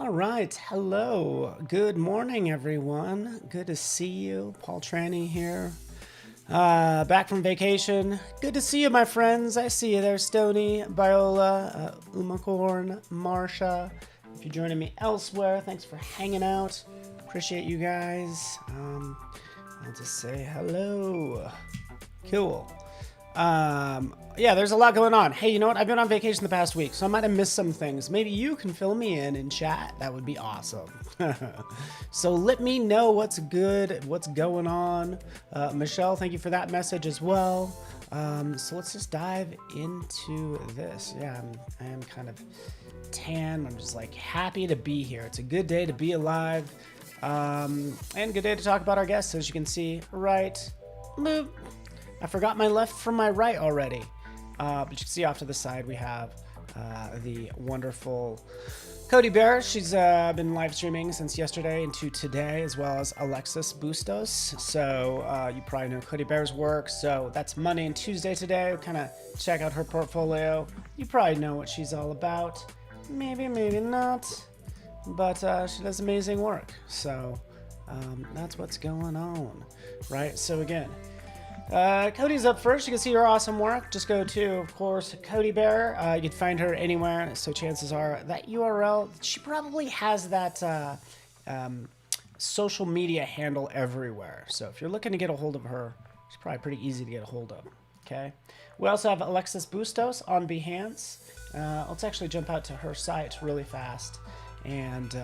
All right. Hello. Good morning, everyone. Good to see you. Paul Tranny here. Back from vacation. Good to see you, my friends. I see you there, Stony, Viola, Umacorn, Marsha. If you're joining me elsewhere, thanks for hanging out. Appreciate you guys. I'll just say hello. Cool. Yeah, there's a lot going on. Hey, you know what? I've been on vacation the past week, so I might have missed some things. Maybe you can fill me in chat. That would be awesome. So let me know what's good, what's going on. Michelle, thank you for that message as well. So let's just dive into this. Yeah, I am kind of tan. I'm just like happy to be here. It's a good day to be alive. And good day to talk about our guests. As you can see, right, boop. I forgot my left from my right already. But you can see off to the side we have the wonderful Cody Bear. She's been live streaming since yesterday into today, as well as Alexis Bustos. So you probably know Cody Bear's work. So that's Monday and Tuesday today. Kind of check out her portfolio. You probably know what she's all about. Maybe, maybe not. But she does amazing work. So that's what's going on, right? So again, Cody's up first. You can see her awesome work. Just go to, of course, Cody Bear. You can find her anywhere. So chances are that URL, she probably has that social media handle everywhere. So if you're looking to get a hold of her, she's probably pretty easy to get a hold of. Okay. We also have Alexis Bustos on Behance. Let's actually jump out to her site really fast. And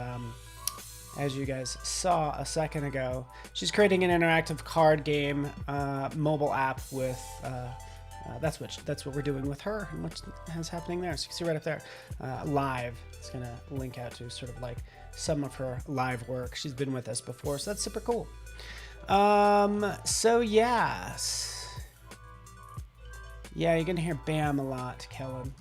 as you guys saw a second ago, she's creating an interactive card game mobile app with that's what we're doing with her and what's happening there. So you can see right up there, live. It's gonna link out to sort of like some of her live work. She's been with us before, so that's super cool. So yes, yeah, you're gonna hear "bam" a lot, Kellen.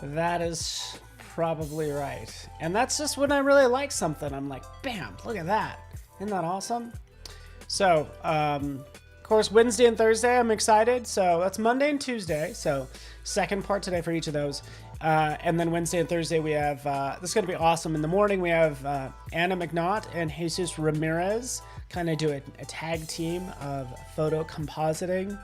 That is probably right. And that's just when I really like something. I'm like, bam, look at that. Isn't that awesome? So, of course, Wednesday and Thursday, I'm excited. So that's Monday and Tuesday. So second part today for each of those. And then Wednesday and Thursday, we have, this is going to be awesome. In the morning, we have Anna McNaught and Jesus Ramirez kind of do a tag team of photo compositing.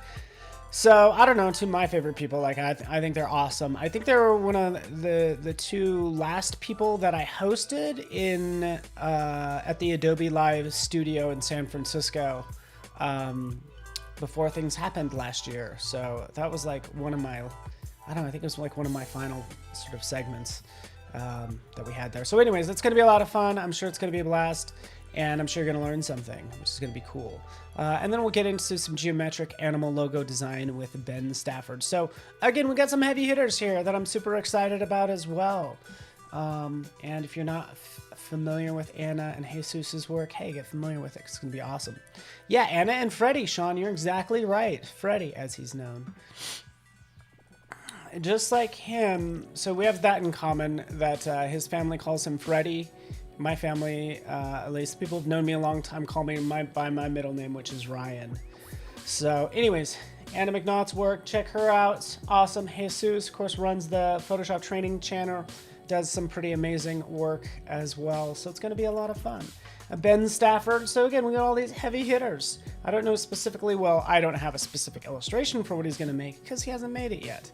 So, I don't know, two of my favorite people, like, I think they're awesome. I think they were one of the two last people that I hosted in at the Adobe Live studio in San Francisco before things happened last year. So, that was like one of my, I don't know, I think it was like one of my final sort of segments that we had there. So anyways, it's going to be a lot of fun. I'm sure it's going to be a blast. And I'm sure you're going to learn something, which is going to be cool. And then we'll get into some geometric animal logo design with Ben Stafford. So again, we got some heavy hitters here that I'm super excited about as well. And if you're not familiar with Anna and Jesus's work, hey, get familiar with it. It's going to be awesome. Yeah, Anna and Freddie, Sean, you're exactly right. Freddie, as he's known. Just like him, so we have that in common, that his family calls him Freddie. My family, at least people who've known me a long time, call me by my middle name, which is Ryan. So anyways, Anna McNaught's work, check her out. Awesome. Jesus, of course, runs the Photoshop training channel, does some pretty amazing work as well. So it's going to be a lot of fun. Ben Stafford. So again, we got all these heavy hitters. I don't know specifically, well, I don't have a specific illustration for what he's going to make because he hasn't made it yet.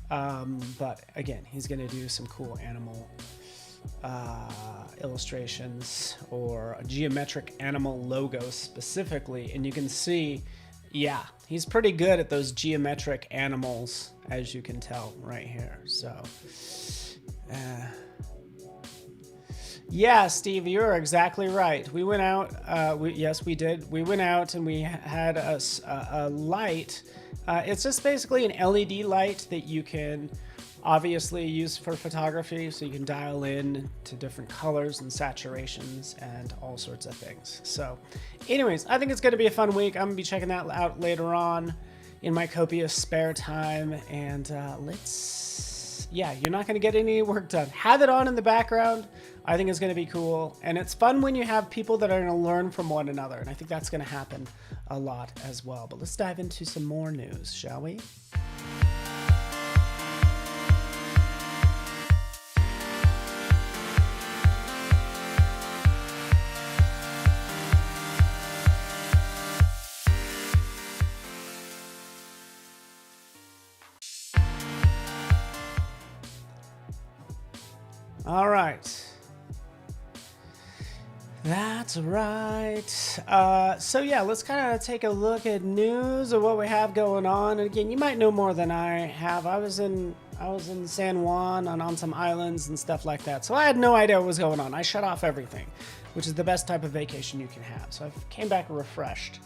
But again, he's going to do some cool animal illustrations or a geometric animal logos specifically, and you can see, yeah, he's pretty good at those geometric animals, as you can tell right here. So yeah, Steve, you're exactly right. We went out, yes we did, we went out and we had a light. It's just basically an LED light that you can obviously used for photography, so you can dial in to different colors and saturations and all sorts of things. So anyways, I think it's going to be a fun week. I'm going to be checking that out later on in my copious spare time. And yeah, you're not going to get any work done. Have it on in the background. I think it's going to be cool. And it's fun when you have people that are going to learn from one another. And I think that's going to happen a lot as well. But let's dive into some more news, shall we? All right. That's right. So yeah, let's kind of take a look at news of what we have going on. And again, you might know more than I have. I was in San Juan on some islands and stuff like that. So I had no idea what was going on. I shut off everything, which is the best type of vacation you can have. So I came back refreshed.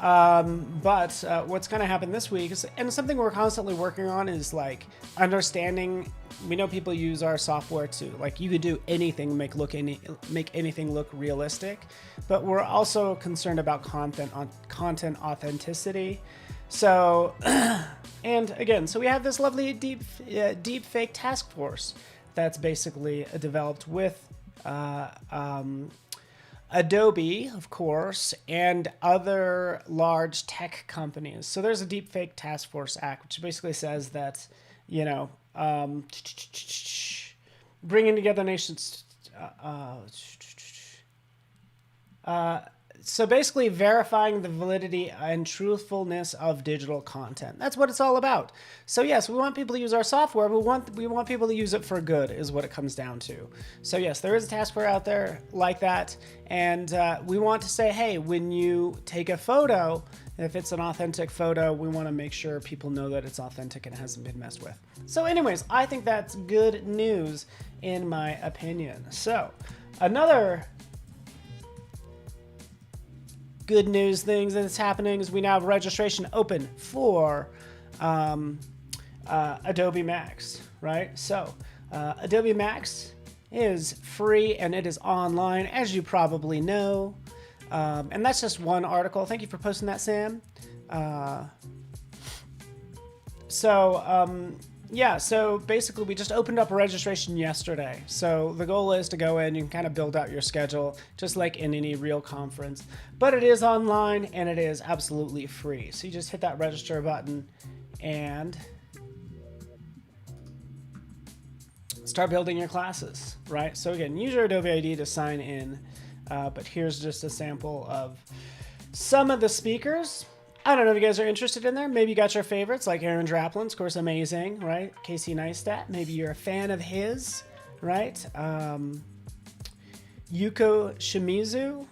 But what's going to happen this week is, and something we're constantly working on, is like understanding. We know people use our software to, like, you could do anything, make anything look realistic, but we're also concerned about content authenticity. So, and again, so we have this lovely deep fake task force that's basically developed with Adobe, of course, and other large tech companies. So there's a Deepfake Task Force Act, which basically says that, you know, bringing together nations. So basically verifying the validity and truthfulness of digital content. That's what it's all about. So yes, we want people to use our software, but we want people to use it for good is what it comes down to. So yes, there is a task force out there like that. And we want to say, hey, when you take a photo, if it's an authentic photo, we want to make sure people know that it's authentic and hasn't been messed with. So anyways, I think that's good news in my opinion. So another good news things that's happening is we now have registration open for Adobe Max, right? So Adobe Max is free and it is online, as you probably know. And that's just one article. Thank you for posting that, Sam. Yeah, so basically we just opened up a registration yesterday. So the goal is to go in, you can kind of build out your schedule just like in any real conference, but it is online and it is absolutely free. So you just hit that register button and start building your classes, right? So again, use your Adobe ID to sign in, but here's just a sample of some of the speakers. I don't know if you guys are interested in there. Maybe you got your favorites like Aaron Draplin's, of course, amazing, right? Casey Neistat, maybe you're a fan of his, right? Yuko Shimizu.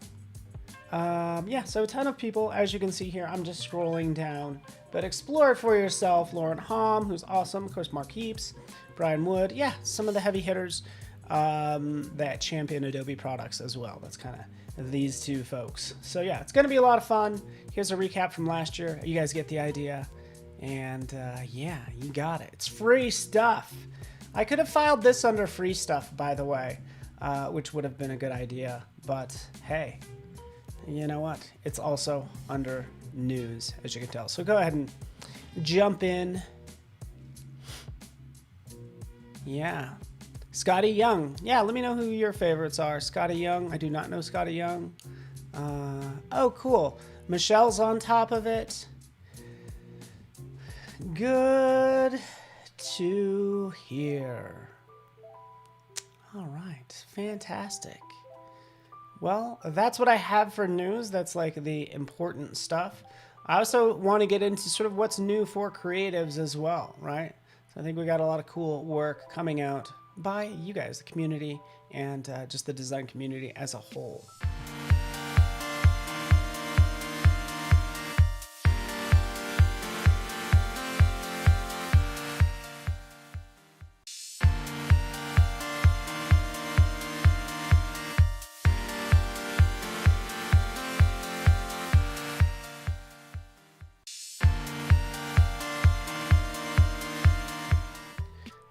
Yeah, so a ton of people, as you can see here. I'm just scrolling down, but explore it for yourself. Lauren Hom, who's awesome. Of course, Mark Heaps, Brian Wood. Yeah, some of the heavy hitters that champion Adobe products as well. That's kind of these two folks. So yeah, it's going to be a lot of fun. Here's a recap from last year. You guys get the idea. And yeah, you got it. It's free stuff. I could have filed this under free stuff, by the way, which would have been a good idea. But hey, you know what? It's also under news, as you can tell. So go ahead and jump in. Yeah. Scotty Young. Yeah, let me know who your favorites are. Scotty Young. I do not know Scotty Young. Oh, cool. Michelle's on top of it. Good to hear. All right. Fantastic. Well, that's what I have for news. That's like the important stuff. I also want to get into sort of what's new for creatives as well, right? So I think we got a lot of cool work coming out by you guys, the community, and just the design community as a whole.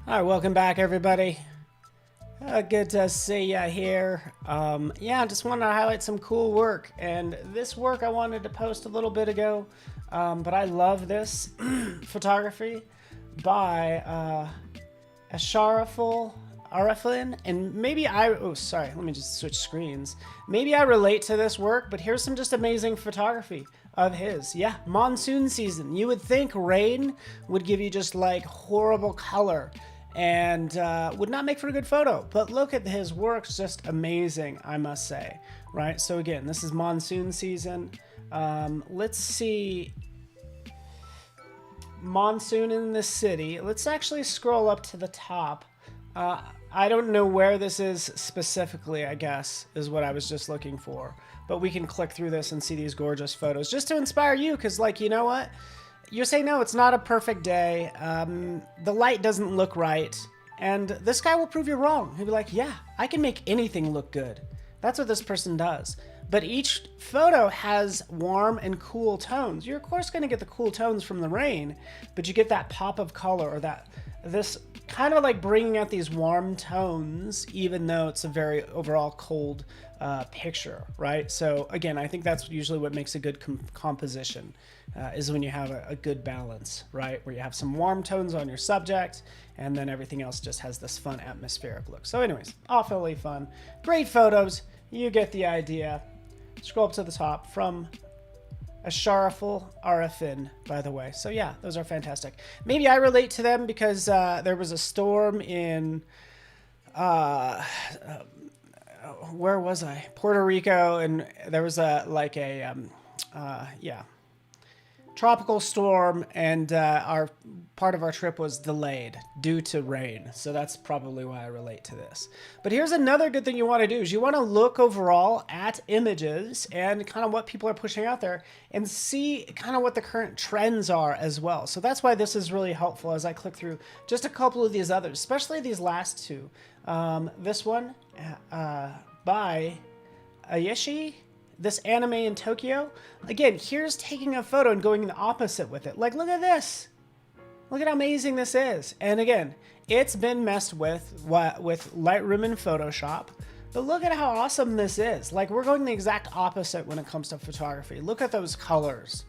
All right, welcome back, everybody. Good to see you here. Yeah, just wanted to highlight some cool work. And this work I wanted to post a little bit ago, but I love this photography by Asharaful Arifin. And maybe let me just switch screens. Maybe I relate to this work, but here's some just amazing photography of his. Yeah, monsoon season. You would think rain would give you just like horrible color and would not make for a good photo, but look at his work's just amazing, I must say, right? So again, this is monsoon season. Let's see, monsoon in the city. Let's actually scroll up to the top. I don't know where this is specifically, I guess, is what I was just looking for. But we can click through this and see these gorgeous photos just to inspire you, because, like, you know what? You say, no, it's not a perfect day. The light doesn't look right. And this guy will prove you wrong. He'll be like, yeah, I can make anything look good. That's what this person does. But each photo has warm and cool tones. You're, of course, going to get the cool tones from the rain, but you get that pop of color, or this kind of like bringing out these warm tones, even though it's a very overall cold picture, right? So again, I think that's usually what makes a good composition, is when you have a good balance, right? Where you have some warm tones on your subject, and then everything else just has this fun atmospheric look. So anyways, awfully fun. Great photos. You get the idea. Scroll up to the top from Asharaful Arafin, by the way. So yeah, those are fantastic. Maybe I relate to them because there was a storm in, where was I? Puerto Rico, and there was tropical storm, and part of our trip was delayed due to rain. So that's probably why I relate to this. But here's another good thing you want to do is you want to look overall at images and kind of what people are pushing out there and see kind of what the current trends are as well. So that's why this is really helpful as I click through just a couple of these others, especially these last two. This one by Ayeshi. This anime in Tokyo, again, here's taking a photo and going the opposite with it. Like, look at this. Look at how amazing this is. And again, it's been messed with Lightroom and Photoshop, but look at how awesome this is. Like, we're going the exact opposite when it comes to photography. Look at those colors,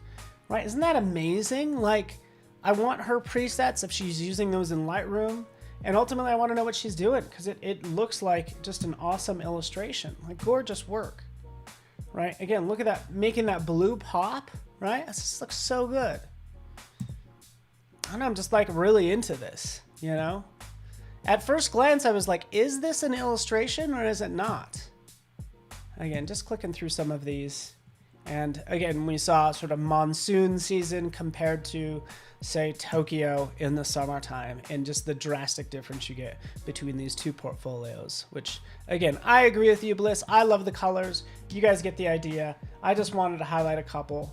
right? Isn't that amazing? Like, I want her presets if she's using those in Lightroom. And ultimately, I want to know what she's doing because it looks like just an awesome illustration. Like, gorgeous work. Right? Again, look at that, making that blue pop, right? This just looks so good. I don't know, I'm just like really into this, you know? At first glance, I was like, is this an illustration or is it not? Again, just clicking through some of these. And again, we saw sort of monsoon season compared to, say, Tokyo in the summertime, and just the drastic difference you get between these two portfolios, which, again, I agree with you, Bliss. I love the colors. You guys get the idea. I just wanted to highlight a couple,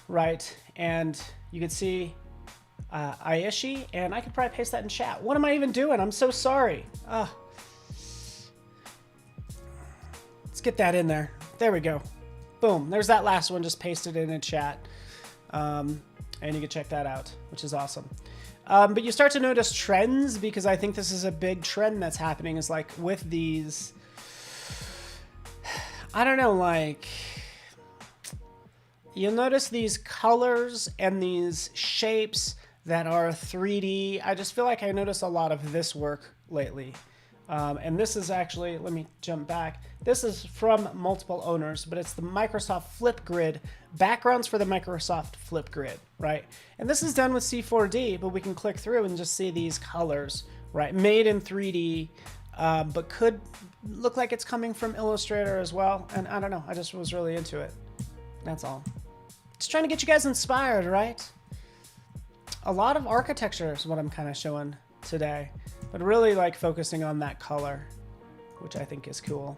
right? And you can see Ayeshi, and I could probably paste that in chat. What am I even doing? I'm so sorry. Let's get that in there. There we go. Boom, there's that last one, just pasted in chat. And you can check that out, which is awesome. But you start to notice trends, because I think this is a big trend that's happening, is like with these, I don't know, like, you'll notice these colors and these shapes that are 3D. I just feel like I notice a lot of this work lately. And this is actually, let me jump back. This is from multiple owners, but it's the Microsoft Flipgrid, backgrounds for the Microsoft Flipgrid, right? And this is done with C4D, but we can click through and just see these colors, right? Made in 3D, but could look like it's coming from Illustrator as well. And I don't know, I just was really into it. That's all. Just trying to get you guys inspired, right? A lot of architecture is what I'm kind of showing today, but really like focusing on that color, which I think is cool.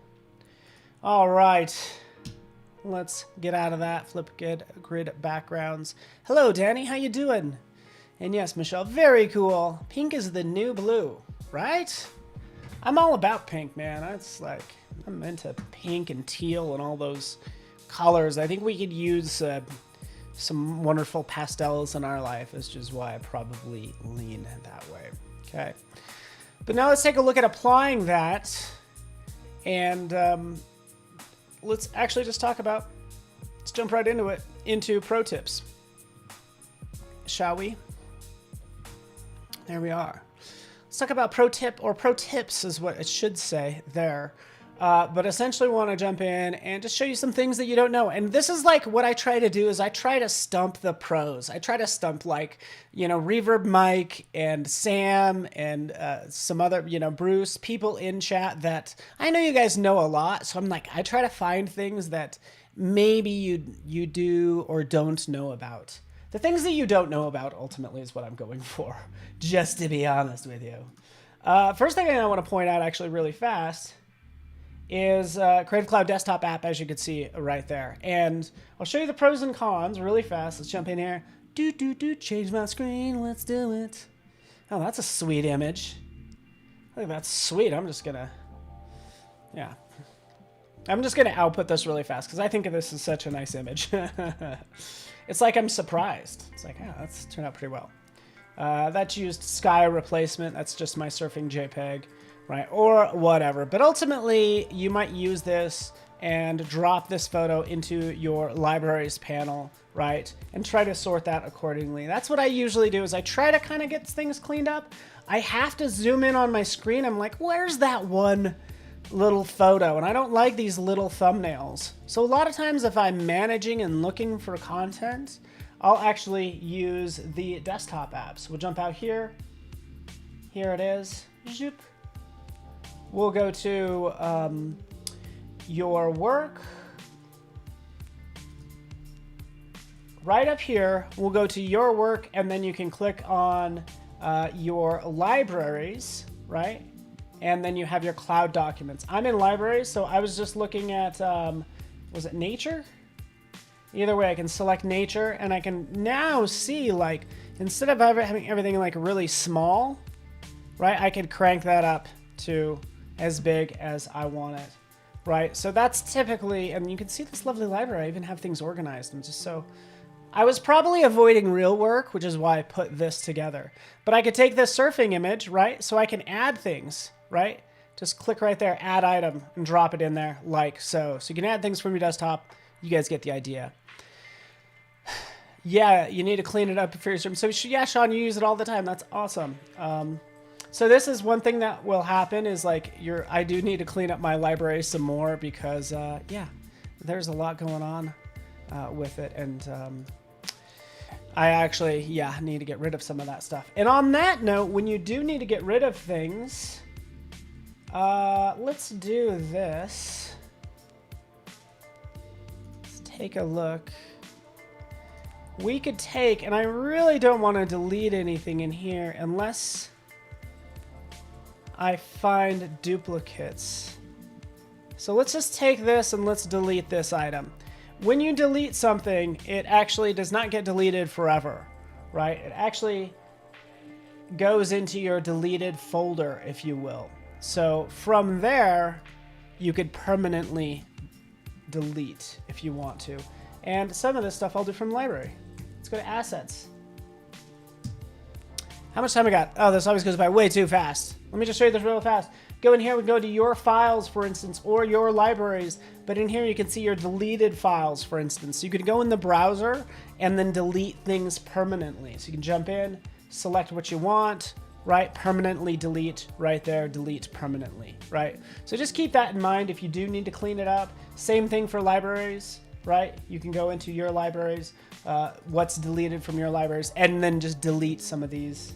All right, let's get out of that. Flipgrid backgrounds. Hello, Danny, how you doing? And yes, Michelle, very cool. Pink is the new blue, right? I'm all about pink, man. It's like, I'm into pink and teal and all those colors. I think we could use some wonderful pastels in our life, which is why I probably lean that way. Okay, but now let's take a look at applying that, and let's actually just talk about, let's jump right into it, into pro tips, shall we? There we are. Let's talk about pro tip, or pro tips is what it should say there. But essentially want to jump in and just show you some things that you don't know. And this is like what I try to do is I try to stump the pros. I try to stump, like, you know, Reverb Mike and Sam and some other, you know, Bruce, people in chat that I know you guys know a lot. So I'm like, I try to find things that maybe you do or don't know about. The things that you don't know about ultimately is what I'm going for, just to be honest with you. First thing I want to point out actually really fast is Creative Cloud Desktop app, as you can see right there. And I'll show you the pros and cons really fast. Let's jump in here. Change my screen. Let's do it. Oh, that's a sweet image. I think that's sweet. I'm just gonna output this really fast because I think this is such a nice image. It's like I'm surprised. It's like, oh, that's turned out pretty well. That's used sky replacement. That's just my surfing JPEG, right? Or whatever. But ultimately, you might use this and drop this photo into your libraries panel, right? And try to sort that accordingly. That's what I usually do, is I try to kind of get things cleaned up. I have to zoom in on my screen. I'm like, where's that one little photo? And I don't like these little thumbnails. So a lot of times if I'm managing and looking for content, I'll actually use the desktop apps. We'll jump out here. Here it is. Zoop. We'll go to your work. Right up here, we'll go to your work, and then you can click on your libraries, right? And then you have your cloud documents. I'm in libraries, so I was just looking at, was it nature? Either way, I can select nature, and I can now see, like, instead of having everything like really small, right, I could crank that up to as big as I want it, right? So that's typically, and you can see this lovely library. I even have things organized. I'm just so, I was probably avoiding real work, which is why I put this together. But I could take this surfing image, right? So I can add things, right? Just click right there, add item, and drop it in there like so. So you can add things from your desktop. You guys get the idea. Yeah, you need to clean it up for your stream. So yeah, Sean, you use it all the time. That's awesome. So this is one thing that will happen is like I do need to clean up my library some more because yeah, there's a lot going on with it. And I actually, yeah, need to get rid of some of that stuff. And on that note, when you do need to get rid of things, let's do this. Let's take a look. We could take, and I really don't want to delete anything in here unless I find duplicates. So let's just take this and let's delete this item. When you delete something, it actually does not get deleted forever, right? It actually goes into your deleted folder, if you will. So from there, you could permanently delete if you want to. And some of this stuff I'll do from library. Let's go to assets. How much time I got? Oh, this always goes by way too fast. Let me just show you this real fast. Go in here, we go to your files, for instance, or your libraries. But in here, you can see your deleted files, for instance. So you could go in the browser and then delete things permanently. So you can jump in, select what you want, right? Permanently delete right there, delete permanently, right? So just keep that in mind if you do need to clean it up. Same thing for libraries, right? You can go into your libraries, what's deleted from your libraries, and then just delete some of those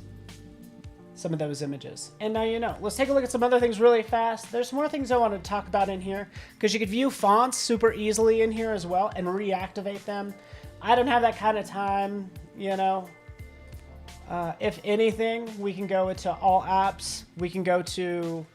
images. And now you know. Let's take a look at some other things really fast. There's more things I want to talk about in here because you could view fonts super easily in here as well and reactivate them. I don't have that kind of time, you know. If anything, we can go into all apps. We can go to,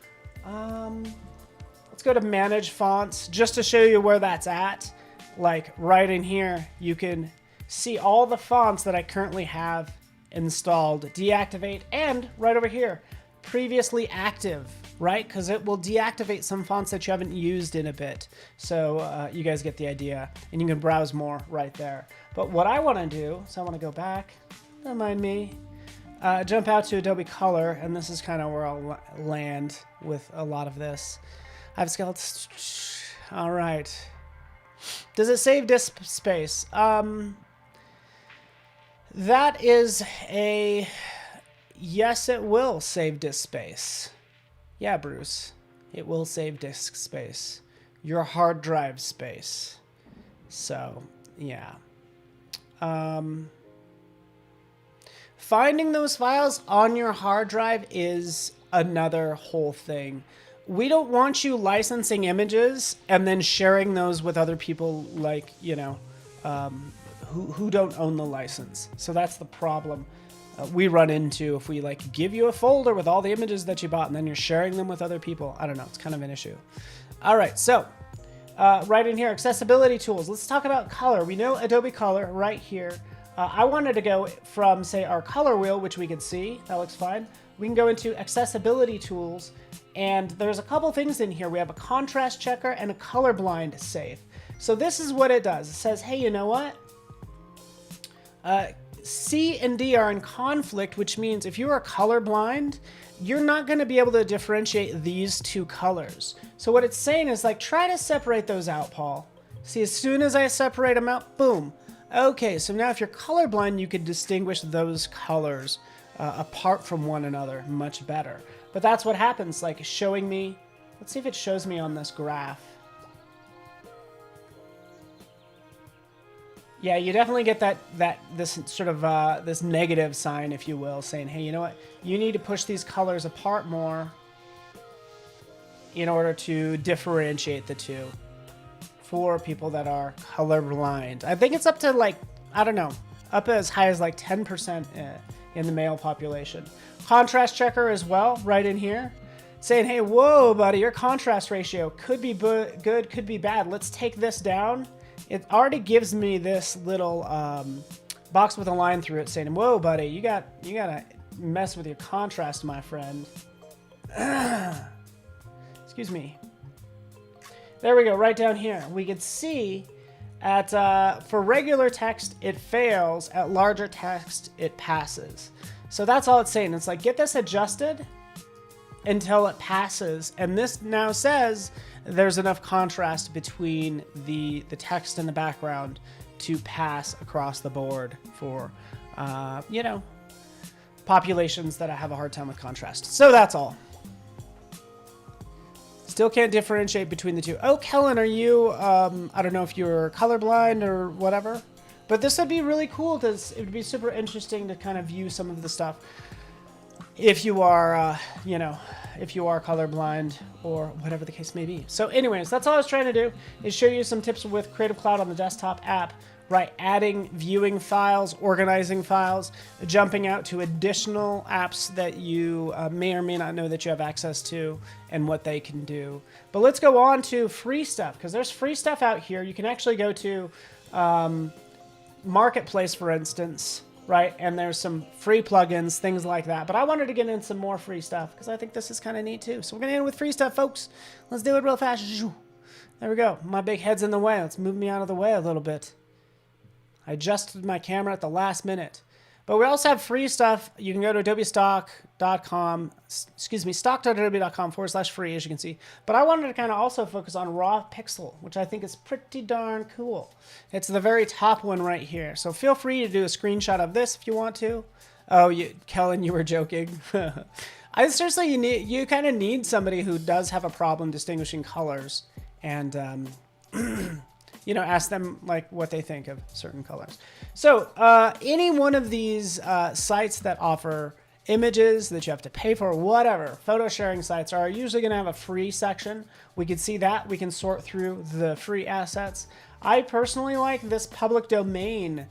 let's go to manage fonts just to show you where that's at. Like right in here, you can see all the fonts that I currently have installed, deactivate, and right over here, previously active, right? Because it will deactivate some fonts that you haven't used in a bit. So you guys get the idea, and you can browse more right there. But what I want to do, so I want to go back, don't mind me, jump out to Adobe Color, and this is kind of where I'll land with a lot of this. I've scaled, all right. Does it save disk space? That is a yes, it will save disk space. Yeah, Bruce, it will save disk space, your hard drive space. So yeah, finding those files on your hard drive is another whole thing. We don't want you licensing images and then sharing those with other people, like, you know, who don't own the license. So that's the problem we run into if we like give you a folder with all the images that you bought and then you're sharing them with other people. I don't know. It's kind of an issue. All right. So right in here, accessibility tools. Let's talk about color. We know Adobe Color right here. I wanted to go from, say, our color wheel, which we can see. That looks fine. We can go into accessibility tools, and there's a couple things in here. We have a contrast checker and a colorblind safe. So this is what it does. It says, hey, you know what? C and D are in conflict, which means if you are colorblind, you're not going to be able to differentiate these two colors. So what it's saying is like, try to separate those out, Paul. See, as soon as I separate them out, boom. Okay, so now if you're colorblind, you could distinguish those colors apart from one another much better. But that's what happens, like showing me, let's see if it shows me on this graph. Yeah, you definitely get this sort of this negative sign, if you will, saying, hey, you know what? You need to push these colors apart more in order to differentiate the two for people that are colorblind. I think it's up to like, I don't know, up as high as like 10% in the male population. Contrast checker as well, right in here, saying, hey, whoa, buddy, your contrast ratio could be good, could be bad. Let's take this down. It already gives me this little box with a line through it saying, whoa, buddy, you gotta mess with your contrast, my friend. Excuse me. There we go, right down here. We can see at for regular text, it fails. At larger text, it passes. So that's all it's saying. It's like, get this adjusted until it passes. And this now says there's enough contrast between the text and the background to pass across the board for, you know, populations that have a hard time with contrast. So that's all. Still can't differentiate between the two. Oh, Kellen, are you, I don't know if you're colorblind or whatever, but this would be really cool because it would be super interesting to kind of view some of the stuff if you are, you know, if you are colorblind or whatever the case may be. So anyways, that's all I was trying to do, is show you some tips with Creative Cloud on the desktop app, right? Adding, viewing files, organizing files, jumping out to additional apps that you may or may not know that you have access to and what they can do. But let's go on to free stuff, because there's free stuff out here. You can actually go to Marketplace, for instance, right? And there's some free plugins, things like that. But I wanted to get in some more free stuff because I think this is kind of neat too. So we're going to end with free stuff, folks. Let's do it real fast. There we go. My big head's in the way. Let's move me out of the way a little bit. I adjusted my camera at the last minute. But we also have free stuff. You can go to adobestock.com, stock.adobe.com/free, as you can see. But I wanted to kind of also focus on Raw Pixel, which I think is pretty darn cool. It's the very top one right here. So feel free to do a screenshot of this if you want to. Oh, Kellen, you were joking. I seriously, you kind of need somebody who does have a problem distinguishing colors and you know, ask them like what they think of certain colors. So any one of these sites that offer images that you have to pay for, whatever, photo sharing sites are usually going to have a free section. We can see that. We can sort through the free assets. I personally like this public domain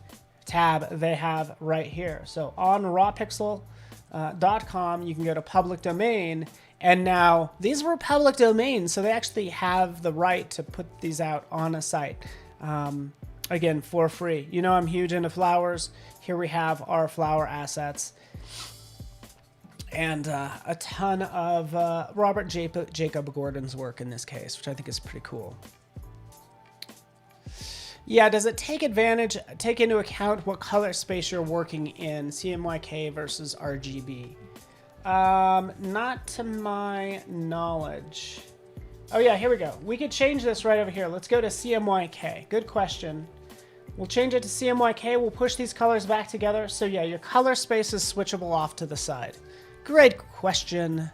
tab they have right here. So on rawpixel.com, you can go to public domain. And now these were public domains, so they actually have the right to put these out on a site, again, for free. You know, I'm huge into flowers. Here we have our flower assets and a ton of Robert Jacob Gordon's work in this case, which I think is pretty cool. Yeah, does it take into account what color space you're working in, CMYK versus RGB? Not to my knowledge. Oh yeah, here we go. We could change this right over here. Let's go to CMYK. Good question. We'll change it to CMYK. We'll push these colors back together. So yeah, your color space is switchable off to the side. Great question,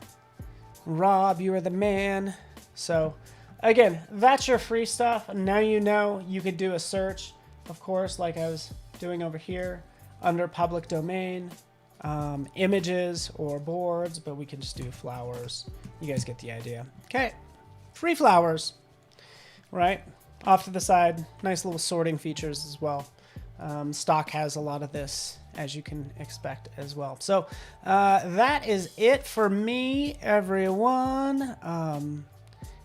Rob. You are the man. So again, that's your free stuff. Now you know you could do a search, of course, like I was doing over here under public domain. Images or boards, but we can just do flowers. You guys get the idea. Okay, free flowers, right? Off to the side, nice little sorting features as well. Stock has a lot of this as you can expect as well. So that is it for me, everyone.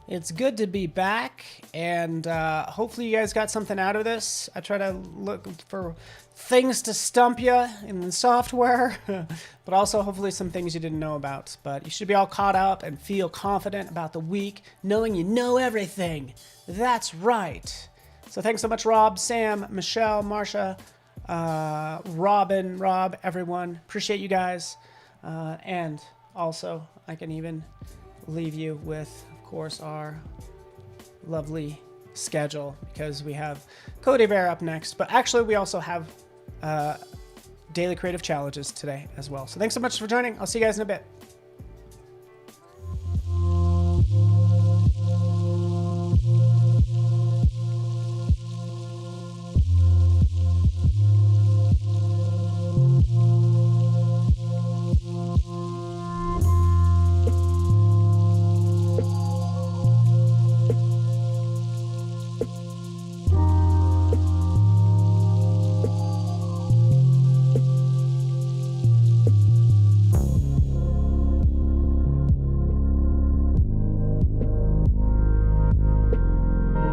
It's good to be back, and hopefully you guys got something out of this. I try to look for things to stump you in the software, but also hopefully some things you didn't know about. But you should be all caught up and feel confident about the week, knowing you know everything. That's right. So thanks so much, Rob, Sam, Michelle, Marsha, Robin, Rob, everyone. Appreciate you guys. And also, I can even leave you with, of course, our lovely schedule, because we have Cody Bear up next. But actually, we also have daily creative challenges today as well. So thanks so much for joining. I'll see you guys in a bit.